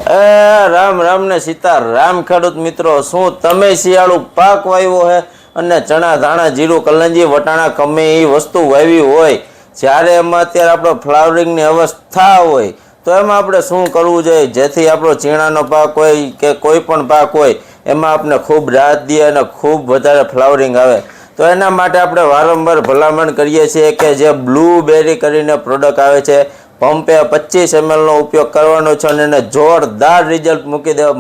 રામ રામ ને સીતારામ ખેડૂત મિત્રો, શું તમે શિયાળુ પાક વાવ્યો છે અને ચણા ધાણા જીરું કલંજી વટાણા ગમે એ વસ્તુ વાવી હોય, જ્યારે એમાં અત્યારે આપણો ફ્લાવરિંગની અવસ્થા હોય તો એમાં આપણે શું કરવું જોઈએ જેથી આપણો ચીણાનો પાક હોય કે કોઈ પણ પાક હોય એમાં આપણે ખૂબ રાહત દે અને ખૂબ વધારે ફ્લાવરિંગ આવે? તો એના માટે આપણે વારંવાર ભલામણ કરીએ છીએ કે જે બ્લૂબેરી કરીને પ્રોડક્ટ આવે છે, પંપે 25 ml નો ઉપયોગ કરવાનો છે અને એને જોરદાર રિઝલ્ટ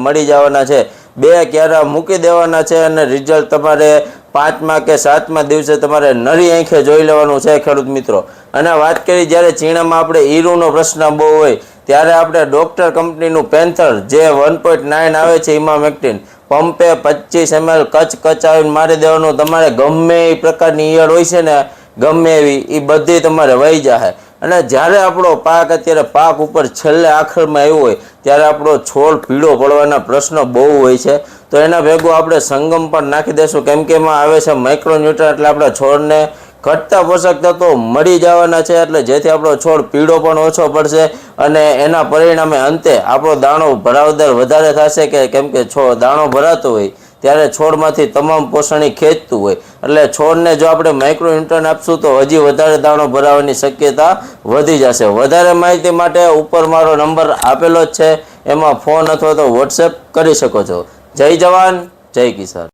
મળી જવાના છે। 2 ક્યારા મૂકી દેવાના છે અને રિઝલ્ટ તમારે 5મા કે 7મા દિવસે તમારે નરી આંખે જોઈ લેવાનું છે ખેડૂત મિત્રો। અને વાત કરી જ્યારે ચીણામાં આપણે ઈરુનો પ્રશ્ન બહુ હોય ત્યારે આપણે ડોક્ટર કંપનીનું પેન્થર જે 1.9 આવે છે ઇમામેક્ટિન, પંપે 25 ml કચ આવીને મારી દેવાનું। તમારે ગમે એ પ્રકારની ઈયળ હોય છે ને, ગમે એવી એ બધી તમારે વહી જશે। અને જ્યારે આપણો પાક અત્યારે પાક ઉપર છેલ્લે આખરમાં આવ્યો હોય ત્યારે આપણો છોડ પીળો પડવાના પ્રશ્નો બહુ હોય છે, તો એના ભેગું આપણે સંગમ પણ નાખી દેશું, કેમ કે એમાં આવે છે માઇક્રોન્યુટ્રન, એટલે આપણા છોડને ઘટતા પોષક તત્વો મળી જવાના છે, એટલે જેથી આપણો છોડ પીળો પણ ઓછો પડશે અને એના પરિણામે અંતે આપણો દાણો ભરાવદાર વધારે થશે, કેમ કે દાણો ભરાતો હોય ત્યારે છોડમાંથી તમામ પોષણી ખેંચતું હોય, એટલે છોડને જો આપણે માઇક્રોન્યુટ્રન આપશું તો હજી વધારે દાણો ભરાવાની શક્યતા વધી જશે। વધારે માહિતી માટે ઉપર મારો નંબર આપેલો જ છે, એમાં ફોન અથવા તો વોટ્સએપ કરી શકો છો। જય જવાન જય કિસાન।